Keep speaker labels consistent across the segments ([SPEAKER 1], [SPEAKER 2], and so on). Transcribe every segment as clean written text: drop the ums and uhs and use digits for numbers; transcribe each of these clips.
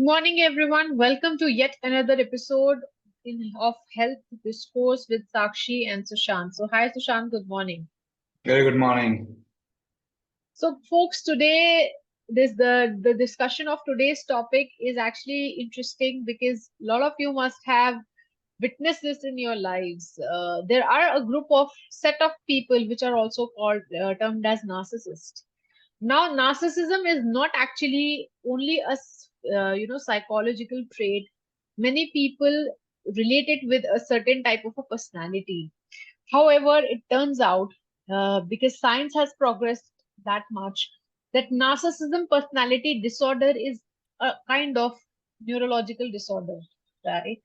[SPEAKER 1] morning, everyone. Welcome to yet another episode of Health Discourse with Sakshi and Sushant. So, hi, Sushant. Good morning.
[SPEAKER 2] Very good morning.
[SPEAKER 1] So, folks, today the discussion of today's topic is actually interesting because a lot of you must have witnessed this in your lives. There are a group of set of people which are also called termed as narcissists. Now, narcissism is not actually only a psychological trait. Many people relate it with a certain type of a personality. However, it turns out because science has progressed that much that narcissism personality disorder is a kind of neurological disorder, right?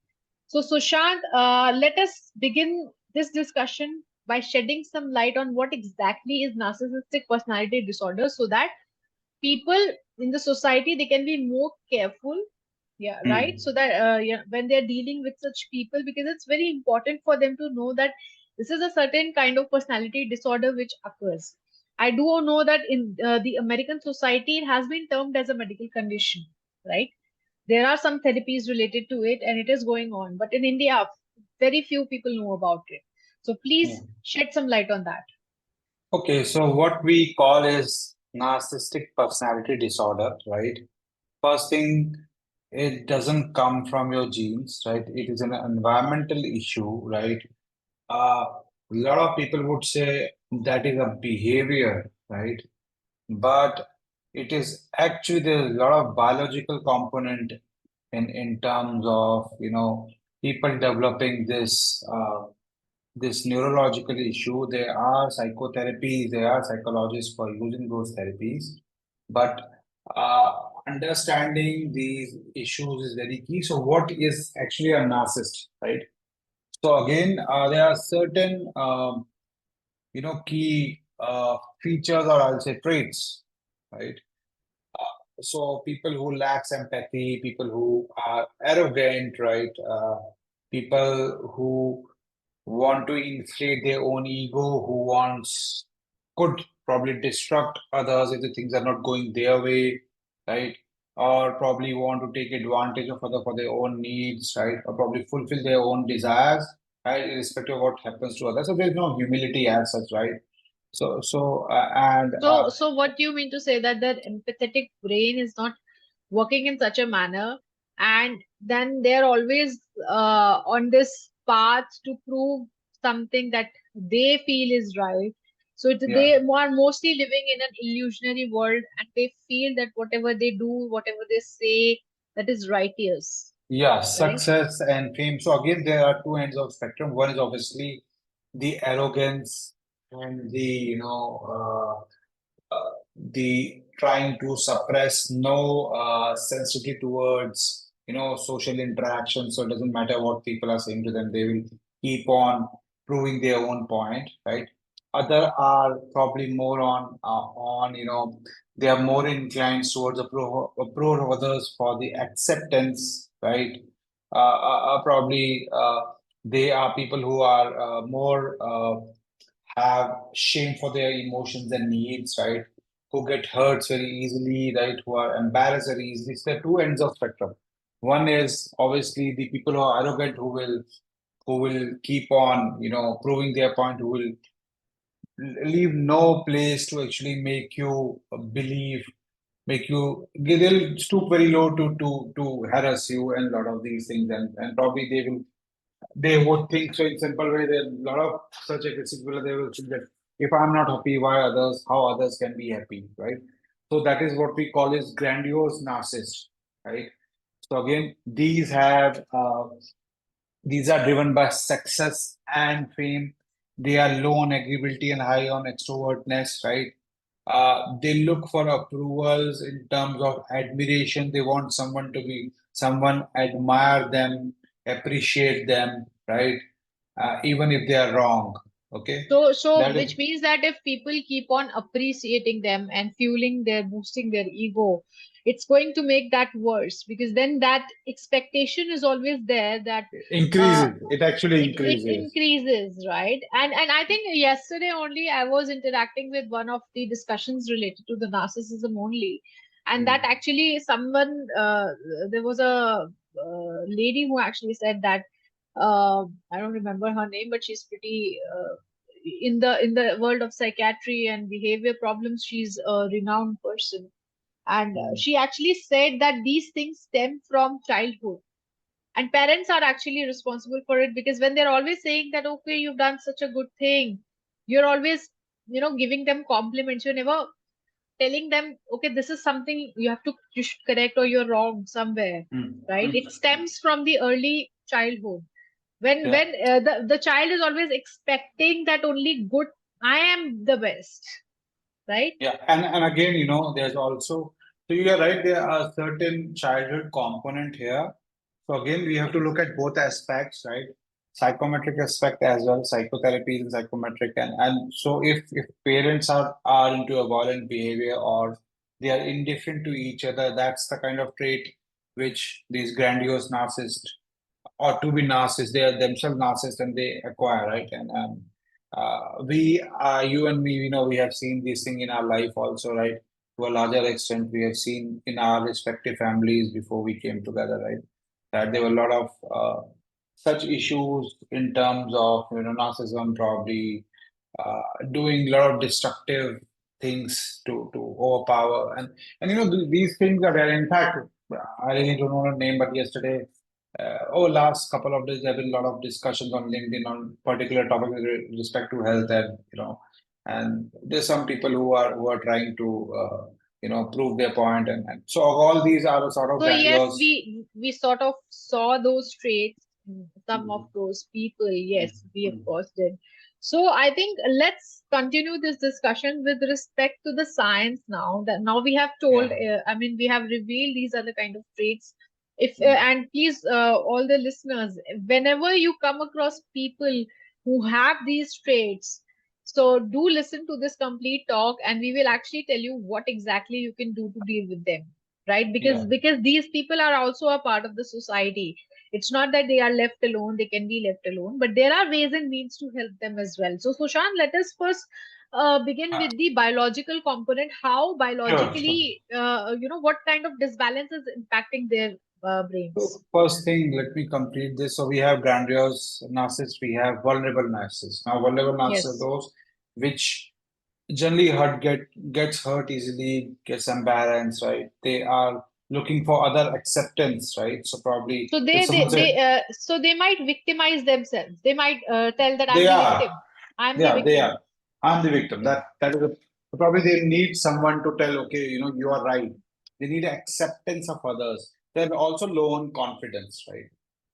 [SPEAKER 1] So, Sushant, let us begin this discussion by shedding some light on what exactly is narcissistic personality disorder so that people in the society they can be more careful, yeah, right,
[SPEAKER 2] Hmm.
[SPEAKER 1] so that when they're dealing with such people, because it's very important for them to know that this is a certain kind of personality disorder which occurs. I do know that in the American society it has been termed as a medical condition, right? There are some therapies related to it and it is going on, but in India very few people know about it. So please
[SPEAKER 2] Yeah.
[SPEAKER 1] shed some light on that.
[SPEAKER 2] Okay, so what we call is narcissistic personality disorder, right? First thing, it doesn't come from your genes, right? It is an environmental issue, right? A lot of people would say that is a behavior, right? But it is actually there's a lot of biological component in terms of, people developing this neurological issue. There are psychotherapies, there are psychologists for using those therapies, but uh, understanding these issues is very key. So, what is actually a narcissist, right? So, again, there are certain, key features, or I'll say traits, right? So, people who lacks empathy, people who are arrogant, right? People who want to inflate their own ego, who wants could probably disrupt others if the things are not going their way, right? Or probably want to take advantage of other for their own needs, right? Or probably fulfill their own desires, right? Irrespective of what happens to others. So there's no humility as such, right? And
[SPEAKER 1] So what you mean to say that their empathetic brain is not working in such a manner, and then they're always on this path to prove something that they feel is right. So
[SPEAKER 2] yeah,
[SPEAKER 1] they are mostly living in an illusionary world, and they feel that whatever they do, whatever they say, that is righteous,
[SPEAKER 2] yeah,
[SPEAKER 1] right?
[SPEAKER 2] success and fame. So again, there are two ends of spectrum. One is obviously the arrogance and the trying to suppress no sensitivity towards social interaction. So it doesn't matter what people are saying to them, they will keep on proving their own point, right? Other are probably more on they are more inclined towards approve of others for the acceptance, right? Probably they are people who are more have shame for their emotions and needs, right? Who get hurt very easily, right? Who are embarrassed very easily. It's the two ends of spectrum. One is obviously the people who are arrogant, who will keep on, proving their point, who will leave no place to actually make you believe, make you they'll stoop very low to harass you and a lot of these things, and probably they would think so in simple way. There are a lot of such aggressive people. They will think that if I'm not happy, why others? How others can be happy, right? So that is what we call is grandiose narcissist, right? So again, these are driven by success and fame. They are low on agreeability and high on extrovertness, right? They look for approvals in terms of admiration. They want someone admire them, appreciate them, right? Even if they are wrong. Okay,
[SPEAKER 1] So
[SPEAKER 2] that is
[SPEAKER 1] which means that if people keep on appreciating them and fueling their boosting their ego, it's going to make that worse because then that expectation is always there that uh,
[SPEAKER 2] increases. It actually
[SPEAKER 1] it
[SPEAKER 2] increases.
[SPEAKER 1] increases, right? And I think yesterday only I was interacting with one of the discussions related to the narcissism only. And that actually someone, there was a lady who actually said that, I don't remember her name, but she's pretty in the world of psychiatry and behavior problems. She's a renowned person, and she actually said that these things stem from childhood, and parents are actually responsible for it, because when they're always saying that, okay, you've done such a good thing, you're always, giving them compliments. You're never telling them, okay, this is something you should correct, or you're wrong somewhere, right? It stems from the early childhood, when the child is always expecting that only good, I am the best, right?
[SPEAKER 2] Yeah, and again, there's also, so you are right, there are certain childhood component here. So again, we have to look at both aspects, right? Psychometric aspect as well, psychotherapy and psychometric, and so if parents are into a violent behavior, or they are indifferent to each other, that's the kind of trait which these grandiose narcissists, or to be narcissists, they are themselves narcissists and they acquire, right? And you and me, we have seen this thing in our life also, right? To a larger extent, we have seen in our respective families before we came together, right? That there were a lot of such issues in terms of, narcissism, probably doing a lot of destructive things to overpower, and these things are there. In fact, I really don't know the name, but yesterday, last couple of days, there have been a lot of discussions on LinkedIn on particular topics with respect to health, and there's some people who are trying to prove their point, and so all these are sort of
[SPEAKER 1] So yes,
[SPEAKER 2] grandiose.
[SPEAKER 1] we sort of saw those traits in some of those people. Yes, we of course did. So I think let's continue this discussion with respect to the science now. That now we have told, I mean, we have revealed these are the kind of traits. If and please, all the listeners, whenever you come across people who have these traits, so do listen to this complete talk, and we will actually tell you what exactly you can do to deal with them, right? Because these people are also a part of the society. It's not that they are left alone, they can be left alone, but there are ways and means to help them as well. So Sushant, let us first begin with the biological component. How
[SPEAKER 2] Sure.
[SPEAKER 1] biologically, what kind of disbalance is impacting their
[SPEAKER 2] So
[SPEAKER 1] brains?
[SPEAKER 2] first thing, let me complete this. So we have grandiose narcissists, we have vulnerable narcissists. Now, vulnerable narcissists are
[SPEAKER 1] Yes.
[SPEAKER 2] those which generally gets hurt easily, gets embarrassed, right? They are looking for other acceptance, right? So probably
[SPEAKER 1] So
[SPEAKER 2] if someone said
[SPEAKER 1] they might victimize themselves. They might tell that
[SPEAKER 2] they
[SPEAKER 1] I'm the
[SPEAKER 2] are,
[SPEAKER 1] victim. I'm the
[SPEAKER 2] yeah, they
[SPEAKER 1] victim.
[SPEAKER 2] are. I'm the victim.
[SPEAKER 1] Yes.
[SPEAKER 2] That is probably they need someone to tell, okay, you are right. They need acceptance of others. They're also low on confidence, right?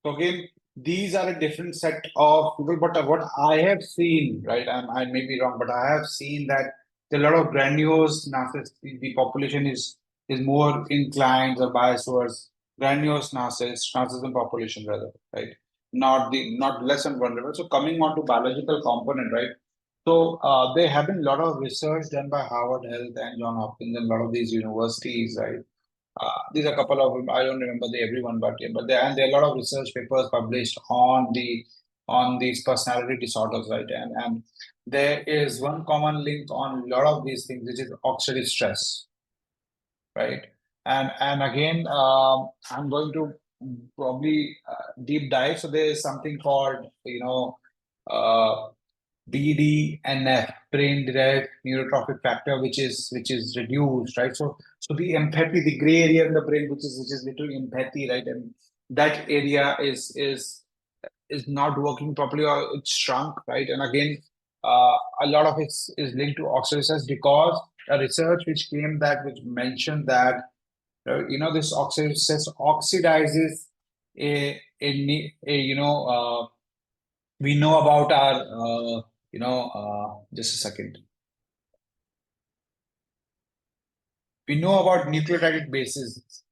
[SPEAKER 2] So again, these are a different set of people. But what I have seen, right? I may be wrong, but I have seen that there are a lot of grandiose narcissists. The population is more inclined or biased towards grandiose narcissism population rather, right? Not less and vulnerable. So coming on to biological component, right? So there have been a lot of research done by Harvard Health and John Hopkins and a lot of these universities, right? These are a couple of, I don't remember everyone, but yeah, there are a lot of research papers published on these personality disorders, right? And there is one common link on a lot of these things, which is oxidative stress, right? And again, I'm going to probably deep dive. So there is something called, uh, BDNF, brain-derived neurotrophic factor, which is reduced, right? So the empathy, the gray area in the brain, which is literally empathy, right? And that area is not working properly, or it's shrunk, right? And again, a lot of it is linked to oxidative stress, because a research which mentioned that this oxidative stress oxidizes we know about our just a second. We know about nucleotide bases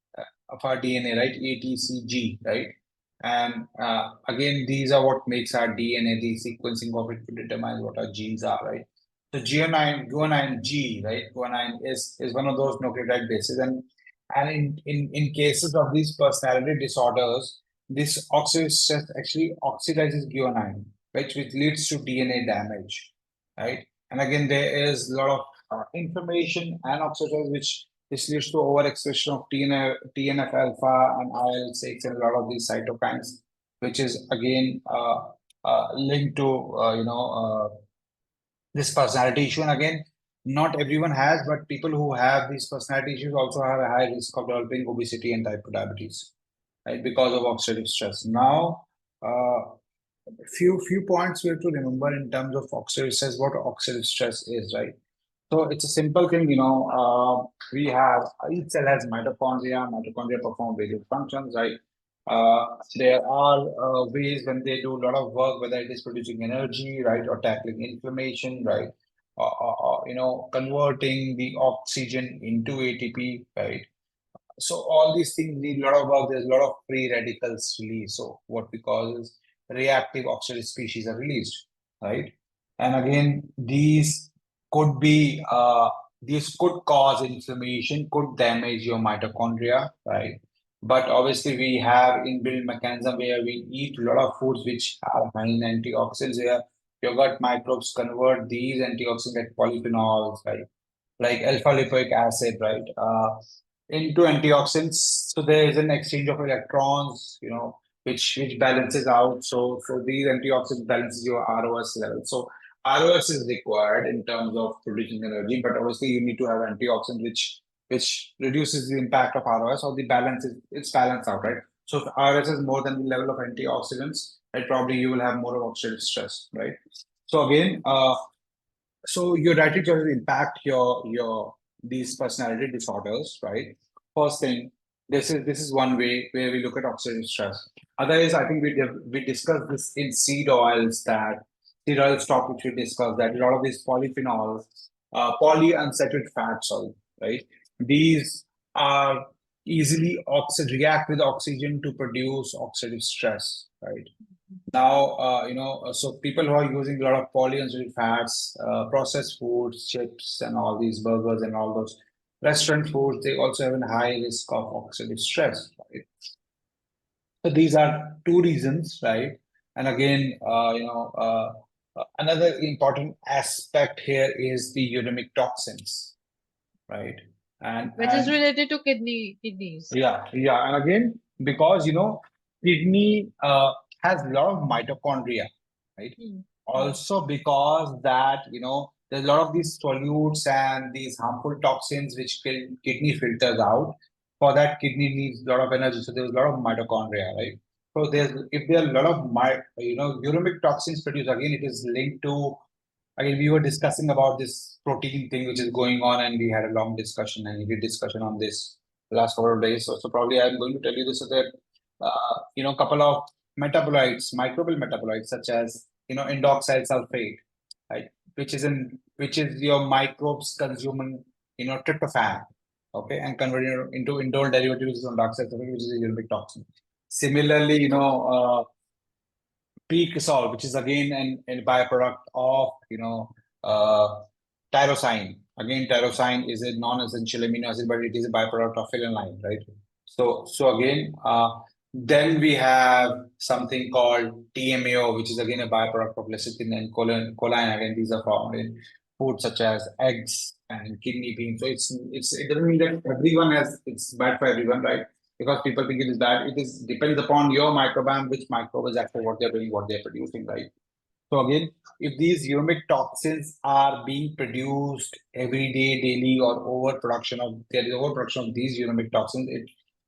[SPEAKER 2] of our DNA, right? A, T, C, G, right? And again, these are what makes our DNA. The sequencing of it determines what our genes are, right? So guanine G, right? Guanine is one of those nucleotide bases, and in cases of these personality disorders, this oxidative stress actually oxidizes guanine, which leads to DNA damage, right? And again, there is a lot of information and oxidative which This leads to overexpression of TNF alpha and IL-6 and a lot of these cytokines, which is again linked to this personality issue. And again, not everyone has, but people who have these personality issues also have a high risk of developing obesity and type 2 diabetes, right? Because of oxidative stress. Now, few points we have to remember in terms of oxidative stress, what oxidative stress is, right? So it's a simple thing, we have each cell has mitochondria. Mitochondria perform various functions, right? There are ways when they do a lot of work, whether it is producing energy, right, or tackling inflammation, right, or converting the oxygen into ATP, right? So all these things need a lot of work. There's a lot of free radicals released. So what we call is reactive oxidative species are released, right? And again, these could cause inflammation, could damage your mitochondria, right? But obviously, we have inbuilt mechanism where we eat a lot of foods which are high in antioxidants, where your gut microbes convert these antioxidants like polyphenols, right? Like alpha lipoic acid, right? Into antioxidants. So there is an exchange of electrons, which balances out. So these antioxidants balances your ROS level. So ROS is required in terms of producing energy, but obviously you need to have antioxidant which reduces the impact of ROS, or the balance is it's balanced out, right? So if ROS is more than the level of antioxidants, right, probably you will have more of oxidative stress, right? So again, so your dietary choices impact your these personality disorders, right? First thing, this is one way where we look at oxidative stress. Other is, I think we discussed this in seed oils, that seed oil stock, which we discussed, that a lot of these polyphenols, polyunsaturated fats, oil, right? These are easily react with oxygen to produce oxidative stress, right? Now, so people who are using a lot of polyunsaturated fats, processed foods, chips, and all these burgers and all those restaurant foods, they also have a high risk of oxidative stress, right? So these are two reasons, right? And again, another important aspect here is the uremic toxins, right?
[SPEAKER 1] Which is related to kidneys.
[SPEAKER 2] Yeah, and again, because kidney has a lot of mitochondria, right? Also because that there's a lot of these solutes and these harmful toxins which kidney filters out. For that, kidney needs a lot of energy, so there's a lot of mitochondria, right? So if there are a lot of uremic toxins produced, again it is linked to. Again, we were discussing about this protein thing which is going on, and we had a long discussion and heated discussion on this last couple of days. So probably I'm going to tell you this, so that couple of metabolites, microbial metabolites, such as indoxyl sulfate, right, which is your microbes consuming tryptophan, okay, and converting it into indole derivatives of indoxyl sulfate, which is a uremic toxin. Similarly, precresol, which is again a byproduct of tyrosine. Again, tyrosine is a non-essential amino acid, but it is a byproduct of phenylalanine, right? So again, then we have something called TMAO, which is again a byproduct of lecithin and choline. Again, these are found in foods such as eggs and kidney beans. So it doesn't mean that it's bad for everyone, right? Because people think it is bad. It is depends upon your microbiome, which microbe is actually what they're doing, what they're producing, right? So again, if these uremic toxins are being produced every day, daily, or there is overproduction of these uremic toxins,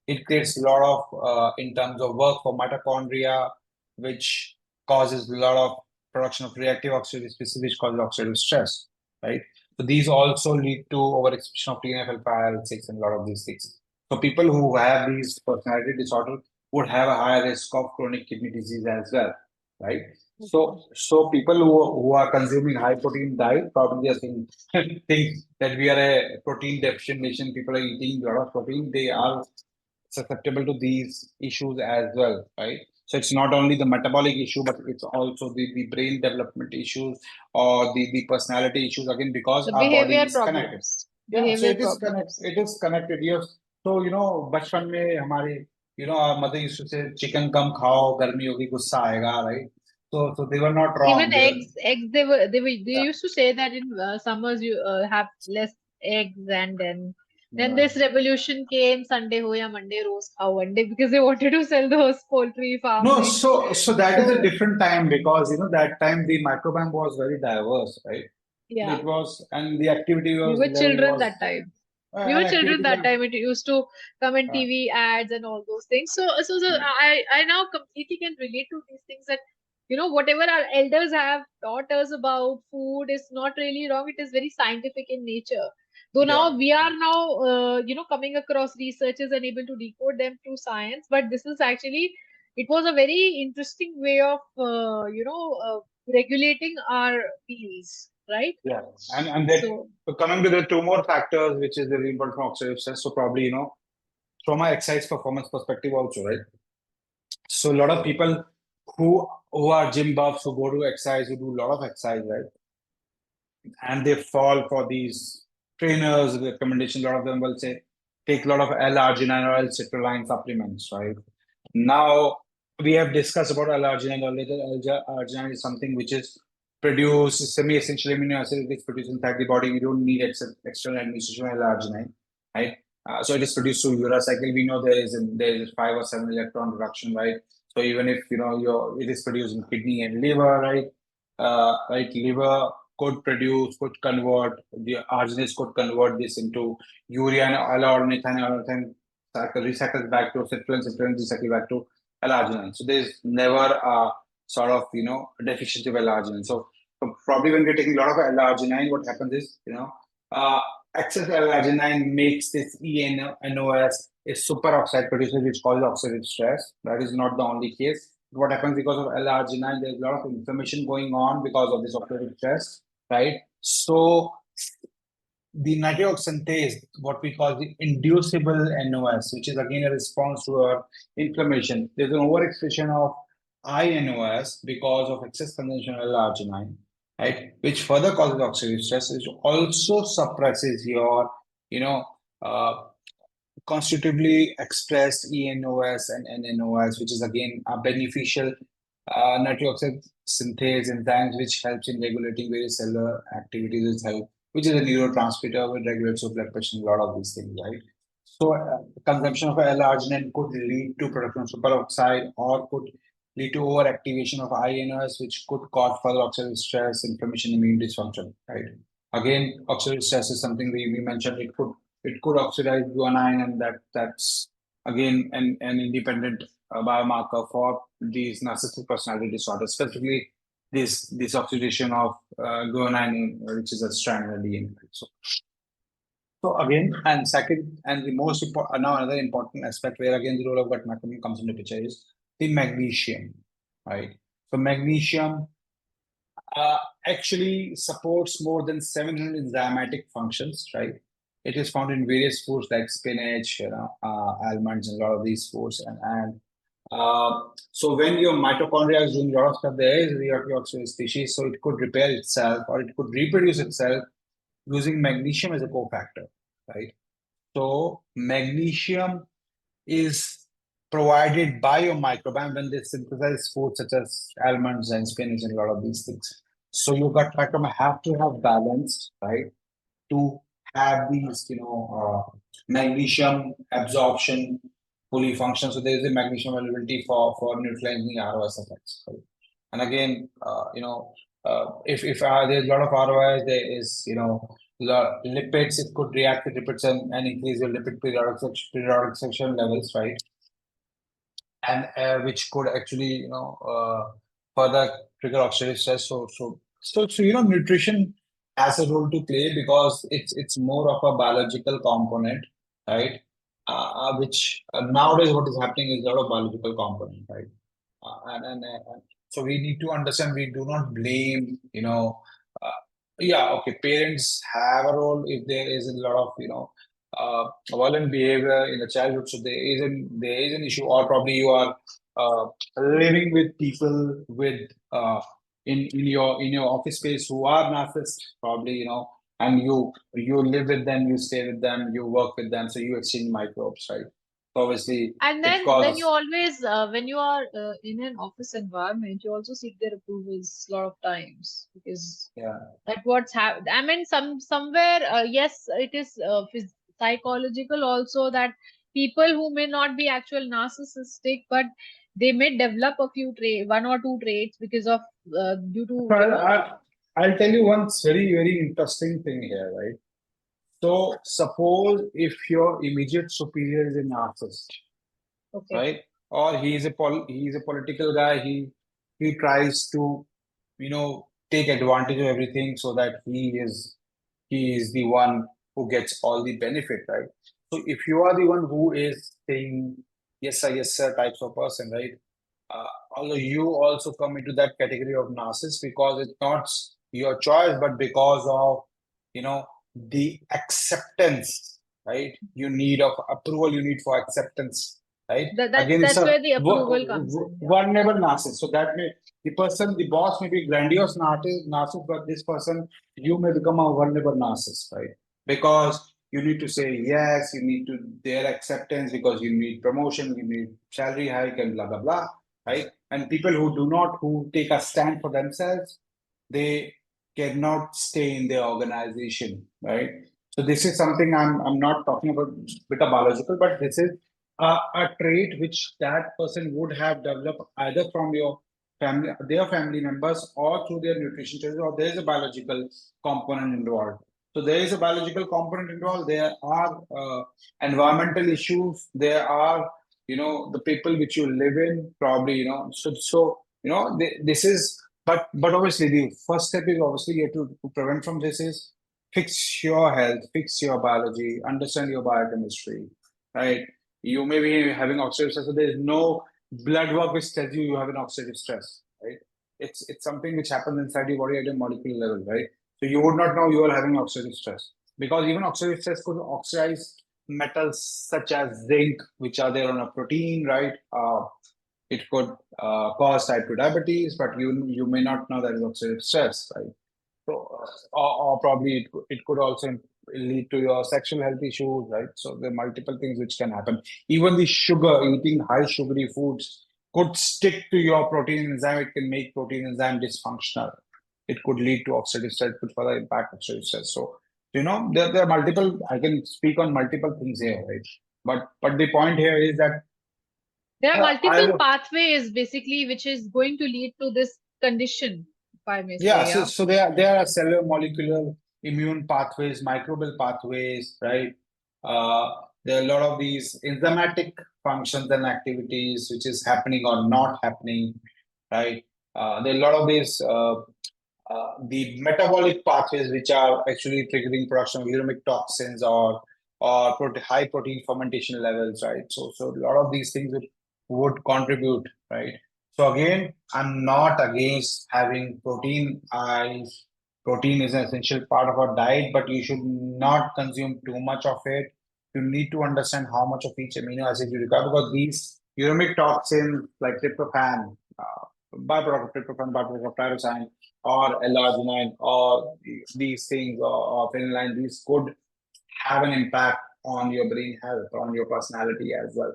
[SPEAKER 2] it creates a lot of in terms of work for mitochondria, which causes a lot of production of reactive oxidative species, which causes oxidative stress, right? So these also lead to overexpression of TNF alpha, IL-6, and a lot of these things. So people who have these personality disorders would have a higher risk of chronic kidney disease as well, right? So people who are consuming high protein diet probably are think that we are a protein deficient nation. People are eating a lot of protein. They are susceptible to these issues as well, right? So it's not only the metabolic issue, but it's also the brain development issues, or the personality issues, again, because
[SPEAKER 1] The
[SPEAKER 2] our body
[SPEAKER 1] behavior
[SPEAKER 2] is connected.
[SPEAKER 1] problems.
[SPEAKER 2] Yeah, so
[SPEAKER 1] Behavior
[SPEAKER 2] it is connected. Yes. So बचपन में हमारे our mother used to say chicken कम खाओ, गर्मी होगी गुस्सा आएगा, right? So they were not wrong.
[SPEAKER 1] Even eggs, they used to say that in summers you have less eggs, and then Then
[SPEAKER 2] Yeah.
[SPEAKER 1] this revolution came, Sunday ho ya Monday, roast khao one day, because they wanted to sell those poultry
[SPEAKER 2] No,
[SPEAKER 1] farming.
[SPEAKER 2] so that is a
[SPEAKER 1] So
[SPEAKER 2] different time because that time the microbiome was very diverse, right?
[SPEAKER 1] yeah,
[SPEAKER 2] It was, and the activity
[SPEAKER 1] we
[SPEAKER 2] was
[SPEAKER 1] were
[SPEAKER 2] level
[SPEAKER 1] children that
[SPEAKER 2] was
[SPEAKER 1] time. We were
[SPEAKER 2] and
[SPEAKER 1] children
[SPEAKER 2] activity
[SPEAKER 1] that
[SPEAKER 2] level.
[SPEAKER 1] time. It used to come in
[SPEAKER 2] Uh,
[SPEAKER 1] TV ads and all those things. So I now completely can relate to these things, that whatever our elders have taught us about food is not really wrong. It is very scientific in nature. Though
[SPEAKER 2] yeah,
[SPEAKER 1] now we are now coming across researches and able to decode them through science, but this is actually, it was a very interesting way of regulating our meals, right?
[SPEAKER 2] yeah, and then
[SPEAKER 1] So
[SPEAKER 2] so coming to the two more factors, which is the reinforcement from oxidative stress. So probably from my exercise performance perspective also, right? So a lot of people who are gym buffs who go to exercise, who do a lot of exercise, right? And they fall for these trainers recommendation. A lot of them will say take a lot of L-arginine or L-citrulline supplements, right? Now we have discussed about L-arginine earlier. L-arginine is something which is produced semi-essential amino acid. It is produced inside the body. We don't need external administration of L-arginine, right? So it is produced through uracycle. We know there is 5 or 7 electron reduction, right? So even if it is produced in kidney and liver, right? Right, liver could convert the arginase could convert this into urea and L-ornithine recycles back to citrulline recycle back to L-arginine. So there's never a sort of a deficiency of L-arginine. So probably when we're taking a lot of L-arginine, what happens is uh, excess L-arginine makes this ENOS a superoxide producer, which causes oxidative stress. That is not the only case. What happens because of L-arginine? There's a lot of inflammation going on because of this oxidative stress, right? So the nitric synthase, what we call the inducible NOS, which is again a response to our inflammation. There's an overexpression of INOS because of excess consumption of L-arginine, right? Which further causes oxidative stress, which also suppresses your, you know, uh, constitutively expressed ENOS and NNOS, which is again a beneficial nitric oxide synthase enzymes, which helps in regulating various cellular activities, which is a neurotransmitter, which regulates your blood pressure, a lot of these things, right? So, consumption of L-arginine could lead to production of superoxide or could lead to overactivation of INOS, which could cause further oxidative stress, inflammation, immune dysfunction, right? Again, oxidative stress is something we mentioned. It could oxidize guanine, and that's again an independent biomarker for these narcissistic personality disorders, specifically this oxidation of guanine, which is a strand in the DNA. So again, and second, and the most important, now another important aspect where again the role of gut microbiome comes into picture is the magnesium, right? So magnesium actually supports more than 700 enzymatic functions, right? It is found in various foods like spinach, almonds, and a lot of these foods. So when your mitochondria is doing a lot of stuff, there is reoxygen species, so it could repair itself or it could reproduce itself using magnesium as a cofactor, right? So magnesium is provided by your microbiome when they synthesize foods such as almonds and spinach and a lot of these things. So your gut microbiome have to have balance, right, to have these, magnesium absorption fully function. So there is a magnesium availability for neutralizing ROS effects, right? And again, if there's a lot of ROS, there is, lipids, it could react with lipids and increase your lipid periodic section levels, right? And which could actually, further trigger oxidative stress. So nutrition has a role to play because it's more of a biological component, right? Which nowadays what is happening is a lot of biological component, right? And so we need to understand, we do not blame, uh, yeah, okay, parents have a role if there is a lot of, violent behavior in the childhood. So there is an issue, or probably you are living with people with in your office space who are narcissists, probably, and you live with them, you stay with them, you work with them, so you exchange microbes, right? So obviously
[SPEAKER 1] and
[SPEAKER 2] it
[SPEAKER 1] then you
[SPEAKER 2] causes,
[SPEAKER 1] always, when you are in an office environment, you also seek their approvals a lot of times, because
[SPEAKER 2] yeah.
[SPEAKER 1] that what's happened. I mean, somewhere, yes, it is psychological also, that people who may not be actual narcissistic, but they may develop a few one or two traits because of due to
[SPEAKER 2] So I'll tell you one very, very interesting thing here, right? So suppose if your immediate superior is a narcissist,
[SPEAKER 1] Okay.
[SPEAKER 2] right? Or he's a political guy. He tries to, take advantage of everything so that he is the one who gets all the benefit, right? So if you are the one who is saying yes sir types of person, right? Uh, Although you also come into that category of narcissist because it's not your choice, but because of the acceptance, right? You need of approval, you need for acceptance, right? Again, it's
[SPEAKER 1] That's
[SPEAKER 2] a
[SPEAKER 1] where the approval comes in. Yeah.
[SPEAKER 2] vulnerable narcissist. So that may the boss may be grandiose narcissist, but this person, you may become a vulnerable narcissist, right? Because you need to say yes, you need to their acceptance because you need promotion, you need salary hike, and blah blah blah, right? And people who do not, who take a stand for themselves, they cannot stay in their organization, right? So this is something I'm not talking about bit of biological, but this is a trait which that person would have developed either from your family, their family members, or through their nutrition choices, or there is a biological component involved. So there is a biological component involved. There are environmental issues. There are the people which you live in, probably this is, but obviously the first step is obviously you have to prevent from this is fix your health, fix your biology, understand your biochemistry, right? You may be having oxidative stress, so there is no blood work which tells you have an oxidative stress, right? It's something which happens inside your body at a molecular level, right? So you would not know you are having oxidative stress because even oxidative stress could oxidize metals such as zinc, which are there on a protein, right? It could cause type 2 diabetes, but you may not know that is oxidative stress, right? So, or probably it could also lead to your sexual health issues, right? So there are multiple things which can happen. Even the sugar, eating high sugary foods could stick to your protein enzyme. It can make protein enzyme dysfunctional. It could lead to oxidative stress, could further impact oxidative stress. So, there are multiple, I can speak on multiple things here, right? But the point here is that
[SPEAKER 1] There are
[SPEAKER 2] I
[SPEAKER 1] multiple
[SPEAKER 2] would,
[SPEAKER 1] pathways basically which is going to lead to this condition, if I may
[SPEAKER 2] yeah,
[SPEAKER 1] say.
[SPEAKER 2] so there are cellular molecular immune pathways, microbial pathways, right? There are a lot of these enzymatic functions and activities which is happening or not happening, right? There are a lot of these the metabolic pathways which are actually triggering production of uremic toxins or high protein fermentation levels, right? So a lot of these things would contribute, right? So again, I'm not against having protein. Protein is an essential part of our diet, but you should not consume too much of it. You need to understand how much of each amino acid you require because these uremic toxins like tryptophan, byproduct of tryptophan, byproduct of tyrosine, or L-arginine, or these things, or phenylalanine, these could have an impact on your brain health, on your personality as well.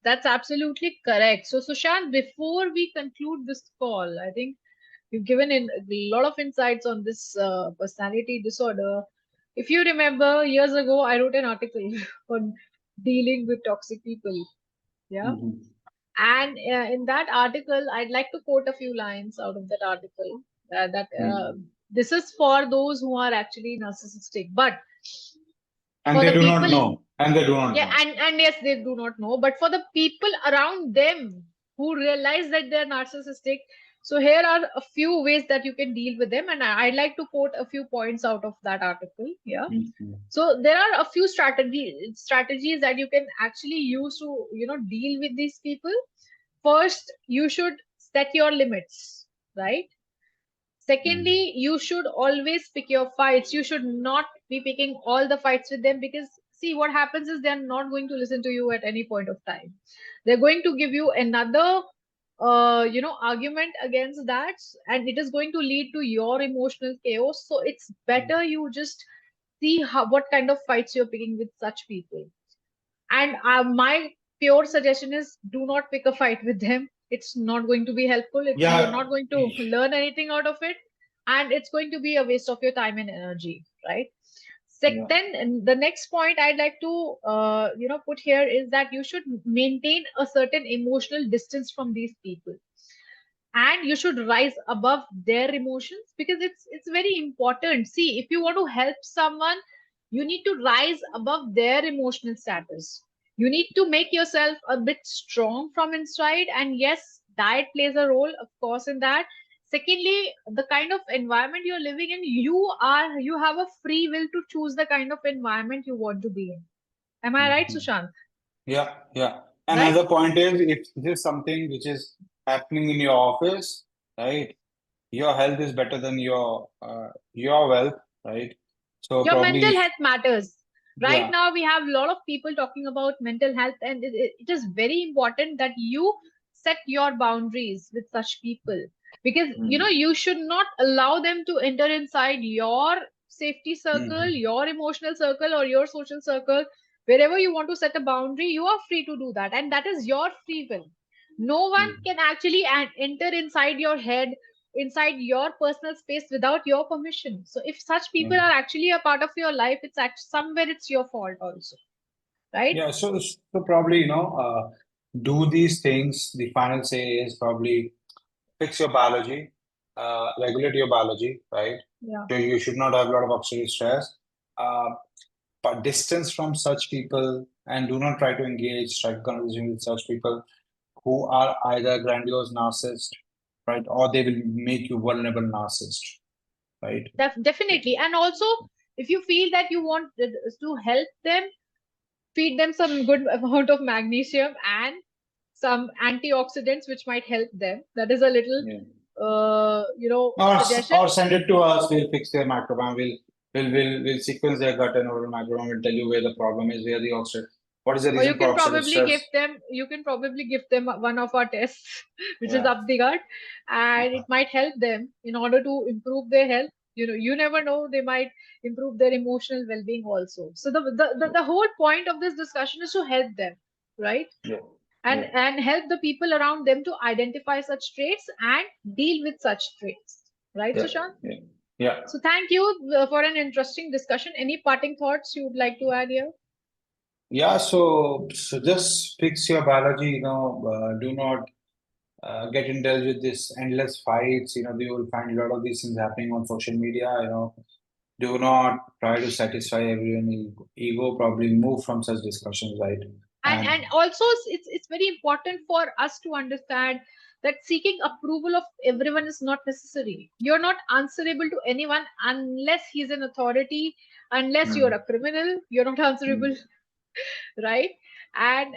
[SPEAKER 1] That's absolutely correct. So, Sushant, before we conclude this call, I think you've given in a lot of insights on this personality disorder. If you remember, years ago, I wrote an article on dealing with toxic people. Yeah.
[SPEAKER 2] Mhm.
[SPEAKER 1] And in that article, I'd like to quote a few lines out of that article that
[SPEAKER 2] Mhm.
[SPEAKER 1] this is for those who are actually narcissistic, but
[SPEAKER 2] And
[SPEAKER 1] for
[SPEAKER 2] they
[SPEAKER 1] the
[SPEAKER 2] do not
[SPEAKER 1] people,
[SPEAKER 2] know. And they do not
[SPEAKER 1] yeah,
[SPEAKER 2] know.
[SPEAKER 1] and yes, they do not know, but for the people around them who realize that they're narcissistic, so here are a few ways that you can deal with them, and I'd like to quote a few points out of that article. Yeah.
[SPEAKER 2] Mhm.
[SPEAKER 1] So there are a few strategies that you can actually use to deal with these people. First, you should set your limits, right?
[SPEAKER 2] Mhm.
[SPEAKER 1] Secondly, you should always pick your fights. You should not be picking all the fights with them, because see what happens is they're not going to listen to you at any point of time. They're going to give you another argument against that, and it is going to lead to your emotional chaos. So it's better you just see what kind of fights you're picking with such people. And my pure suggestion is, do not pick a fight with them. It's not going to be helpful. You're
[SPEAKER 2] Yeah.
[SPEAKER 1] not going to learn anything out of it. And it's going to be a waste of your time and energy, right? Then the next point I'd like to put here is that you should maintain a certain emotional distance from these people, and you should rise above their emotions, because it's very important. See, if you want to help someone, you need to rise above their emotional status. You need to make yourself a bit strong from inside, and yes, diet plays a role, of course, in that. Secondly, the kind of environment you're living in, you have a free will to choose the kind of environment you want to be in. Am I right, Sushant?
[SPEAKER 2] Yeah, yeah. And
[SPEAKER 1] Right?
[SPEAKER 2] another point is, if this is something which is happening in your office, right? Your health is better than your wealth, right? So
[SPEAKER 1] Your
[SPEAKER 2] probably,
[SPEAKER 1] mental health matters. Right
[SPEAKER 2] yeah,
[SPEAKER 1] now we have a lot of people talking about mental health, and it is very important that you set your boundaries with such people, because
[SPEAKER 2] mm,
[SPEAKER 1] you should not allow them to enter inside your safety circle,
[SPEAKER 2] mhm,
[SPEAKER 1] your emotional circle, or your social circle. Wherever you want to set a boundary, you are free to do that, and that is your free will. No one
[SPEAKER 2] mm,
[SPEAKER 1] can actually enter inside your head, inside your personal space, without your permission. So if such people
[SPEAKER 2] mm.
[SPEAKER 1] are actually a part of your life, it's actually somewhere it's your fault also, right?
[SPEAKER 2] Yeah. So probably, do these things. The final say is probably fix your biology, regulate your biology, right?
[SPEAKER 1] Yeah,
[SPEAKER 2] So you should not have a lot of oxidative stress. Uh, but distance from such people, and do not try to engage, strike a conversation with such people who are either grandiose narcissist, right, or they will make you vulnerable narcissist, right?
[SPEAKER 1] definitely. And also, if you feel that you want to help them, feed them some good amount of magnesium and some antioxidants which might help them. That is a little
[SPEAKER 2] Yeah.
[SPEAKER 1] suggestion.
[SPEAKER 2] Or send it to us. We'll fix their microbiome. We'll sequence their gut and oral microbiome. We'll tell you where the problem is, where the oxidate. What is the
[SPEAKER 1] Or
[SPEAKER 2] reason for oxidative stress?
[SPEAKER 1] you can probably give them one of our tests, which is
[SPEAKER 2] Yeah.
[SPEAKER 1] up the gut, and it might help them in order to improve their health. You never know, they might improve their emotional well-being also. So the whole point of this discussion is to help them, right?
[SPEAKER 2] Yeah.
[SPEAKER 1] And
[SPEAKER 2] Yeah.
[SPEAKER 1] help the people around them to identify such traits and deal with such traits, right,
[SPEAKER 2] Yeah.
[SPEAKER 1] Sushant?
[SPEAKER 2] Yeah. Yeah.
[SPEAKER 1] So thank you for an interesting discussion. Any parting thoughts you would like to add here?
[SPEAKER 2] Yeah. So just fix your biology. Do not get indulged with this endless fights. You will find a lot of these things happening on social media. Do not try to satisfy everyone's ego. Probably move from such discussions, right? And
[SPEAKER 1] And also, it's very important for us to understand that seeking approval of everyone is not necessary. You're not answerable to anyone unless he's an authority, unless you're a
[SPEAKER 2] mm,
[SPEAKER 1] criminal, you're not answerable.
[SPEAKER 2] mm,
[SPEAKER 1] Right? And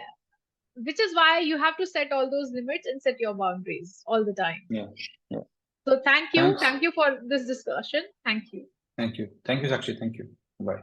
[SPEAKER 1] which is why you have to set all those limits and set your boundaries all the time.
[SPEAKER 2] yeah, yeah.
[SPEAKER 1] So
[SPEAKER 2] Thanks.
[SPEAKER 1] thank you for this discussion. Thank you.
[SPEAKER 2] Thank you. Thank you, Sakshi. Thank you. Bye.